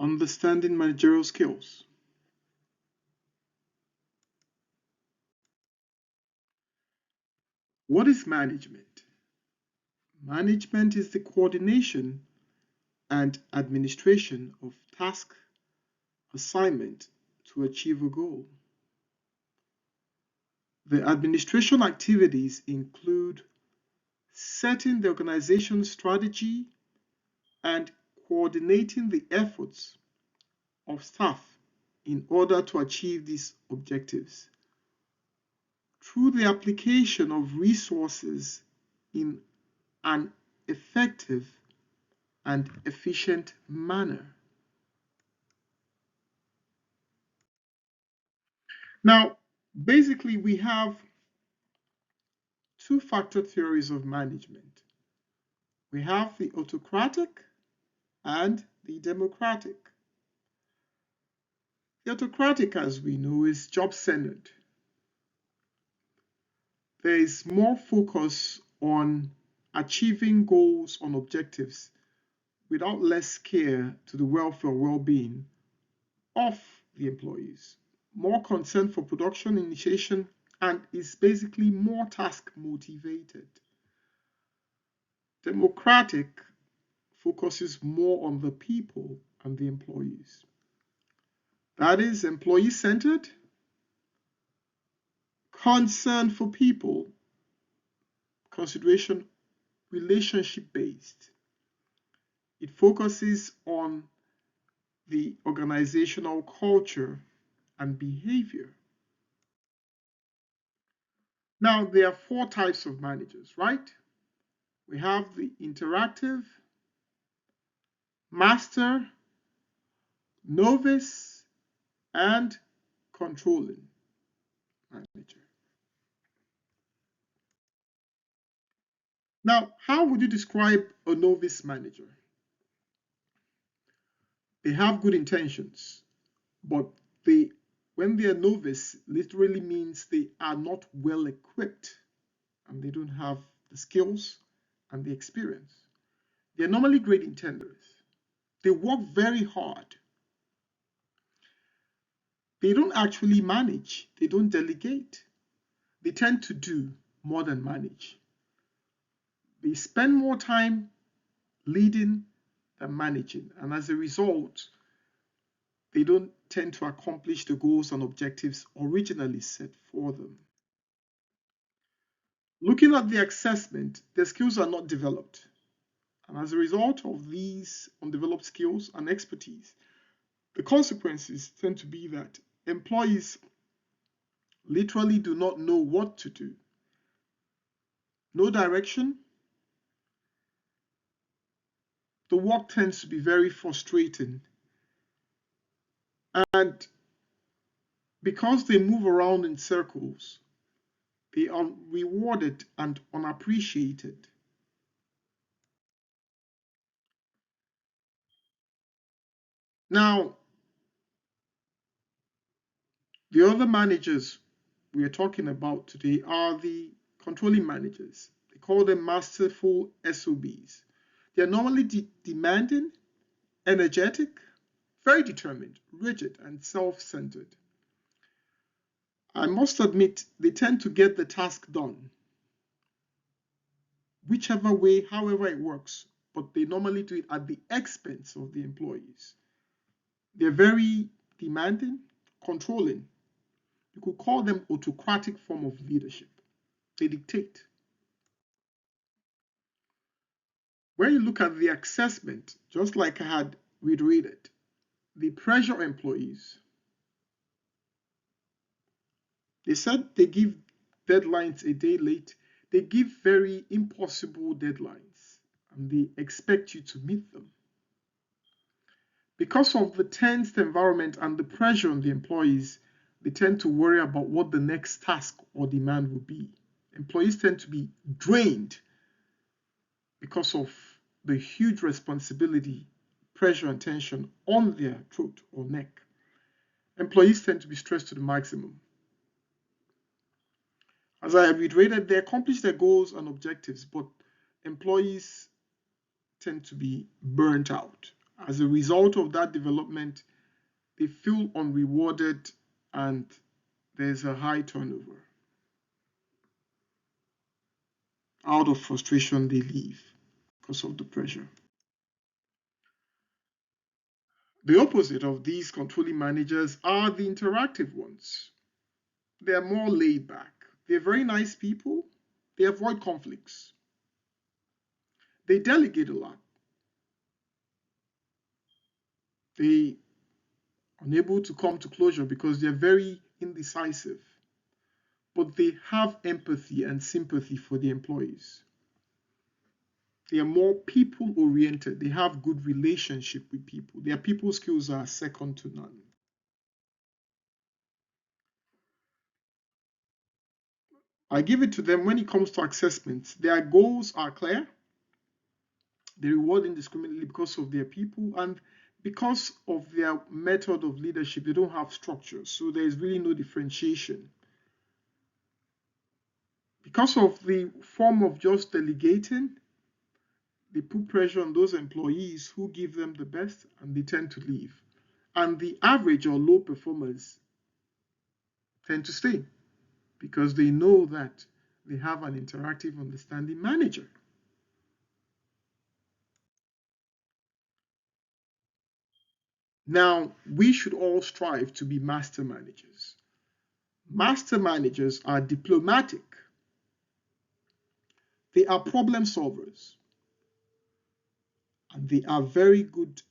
Understanding managerial skills. What is management? Management is the coordination and administration of task assignment to achieve a goal. The administration activities include setting the organization's strategy and coordinating the efforts of staff in order to achieve these objectives through the application of resources in an effective and efficient manner. Now, basically, we have two-factor theories of management. We have the autocratic and the democratic. The autocratic, as we know, is job-centered. There is more focus on achieving goals and objectives without less care to the welfare or well-being of the employees. More concern for production initiation and is basically more task motivated. Democratic focuses more on the people and the employees. That is employee-centered, concern for people, consideration relationship-based. It focuses on the organizational culture and behavior. Now, there are four types of managers, right? We have the interactive, master, novice, and controlling manager. Now, how would you describe a novice manager? They have good intentions, but when they are novice, literally means they are not well equipped and they don't have the skills and the experience. They're normally great intenders. They work very hard. They don't actually manage. They don't delegate. They tend to do more than manage. They spend more time leading than managing, and as a result, they don't tend to accomplish the goals and objectives originally set for them. Looking at the assessment, their skills are not developed. And as a result of these undeveloped skills and expertise, the consequences tend to be that employees literally do not know what to do. No direction. The work tends to be very frustrating. And because they move around in circles, they are rewarded and unappreciated. Now, the other managers we are talking about today are the controlling managers. They call them masterful SOBs. They are normally demanding, energetic, very determined, rigid, and self-centered. I must admit, they tend to get the task done, whichever way, however it works, but they normally do it at the expense of the employees. They're very demanding, controlling. You could call them autocratic form of leadership. They dictate. When you look at the assessment, just like I had reiterated, they pressure employees. They said they give deadlines a day late. They give very impossible deadlines and they expect you to meet them. Because of the tense environment and the pressure on the employees, they tend to worry about what the next task or demand will be. Employees tend to be drained because of the huge responsibility, pressure, and tension on their throat or neck. Employees tend to be stressed to the maximum. As I have reiterated, they accomplish their goals and objectives, but employees tend to be burnt out As a result of that development, they feel unrewarded and there's a high turnover. Out of frustration, they leave because of the pressure. The opposite of these controlling managers are the interactive ones. They're more laid back. They're very nice people. They avoid conflicts. They delegate a lot. They are unable to come to closure because they're very indecisive. But they have empathy and sympathy for the employees. They are more people oriented. They have good relationship with people. Their people skills are second to none. I give it to them when it comes to assessments. Their goals are clear. They reward indiscriminately because of their people and because of their method of leadership. They don't have structure, so there is really no differentiation. Because of the form of just delegating, they put pressure on those employees who give them the best and they tend to leave. And the average or low performers tend to stay because they know that they have an interactive, understanding manager. Now, we should all strive to be master managers. Master managers are diplomatic, they are problem solvers, and they are very good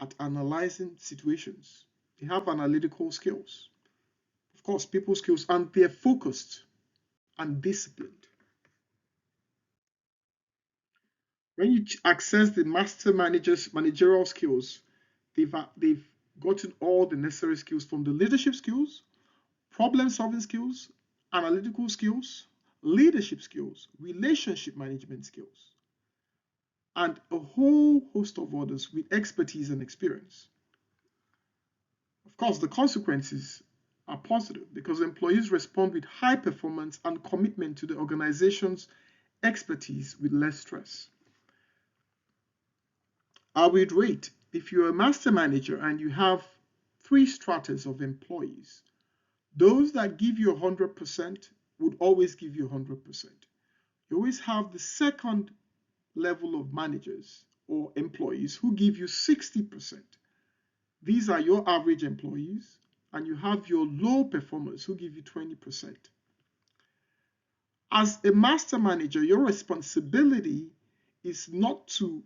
at analyzing situations. They have analytical skills, of course, people skills, and they're focused and disciplined. When you access the master managers' managerial skills, they've gotten all the necessary skills from the leadership skills, problem solving skills, analytical skills, leadership skills, relationship management skills, and a whole host of others with expertise and experience. Of course, the consequences are positive because employees respond with high performance and commitment to the organization's expertise with less stress. I would rate if you're a master manager and you have three stratas of employees, those that give you 100% would always give you 100%. You always have the second level of managers or employees who give you 60%. These are your average employees, and you have your low performers who give you 20%. As a master manager, your responsibility is not to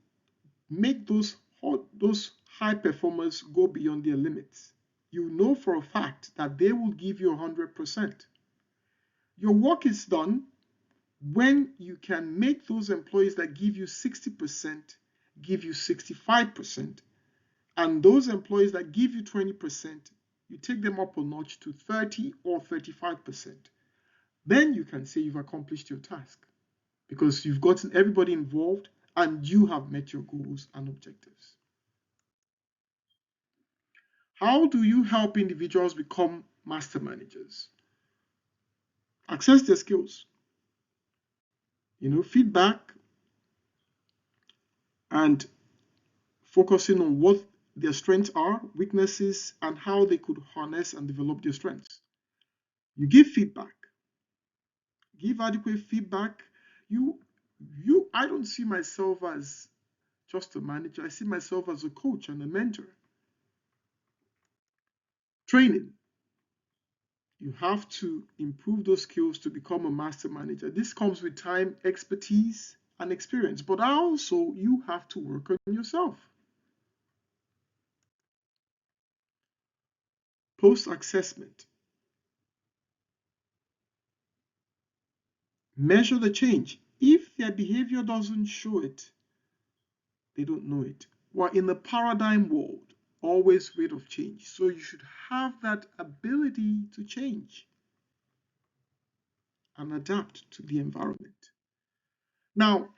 make those high performers go beyond their limits. You know for a fact that they will give you 100%. Your work is done when you can make those employees that give you 60% give you 65%, and those employees that give you 20%, you take them up a notch to 30 or 35%. Then you can say you've accomplished your task because you've gotten everybody involved and you have met your goals and objectives. How do you help individuals become master managers? Access their skills, feedback and focusing on what their strengths are, weaknesses, and how they could harness and develop their strengths. You give feedback, give adequate feedback. You, I don't see myself as just a manager. I see myself as a coach and a mentor. Training. You have to improve those skills to become a master manager. This comes with time, expertise, and experience, but also you have to work on yourself. Post-assessment. Measure the change. If their behavior doesn't show it, they don't know it. We're in a paradigm world, always rate of change. So you should have that ability to change and adapt to the environment. Now,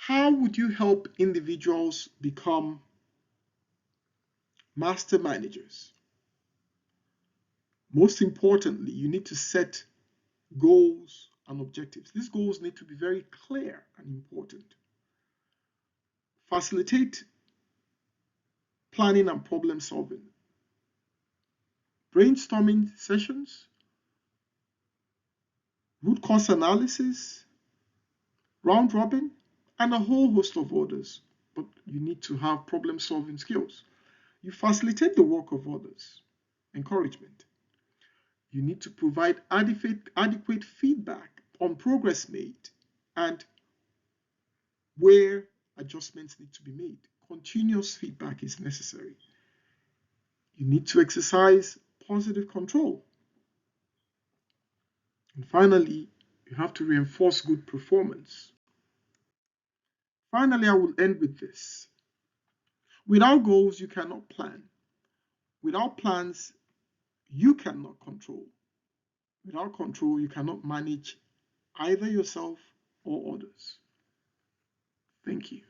how would you help individuals become master managers? Most importantly, you need to set goals and objectives. These goals need to be very clear and important. Facilitate planning and problem solving, brainstorming sessions, root cause analysis, round robin, and a whole host of others. But you need to have problem solving skills. You facilitate the work of others. Encouragement. You need to provide adequate feedback on progress made and where adjustments need to be made. Continuous feedback is necessary. You need to exercise positive control. And finally, you have to reinforce good performance. Finally, I will end with this. Without goals, you cannot plan. Without plans, you cannot control. Without control, you cannot manage either yourself or others. Thank you.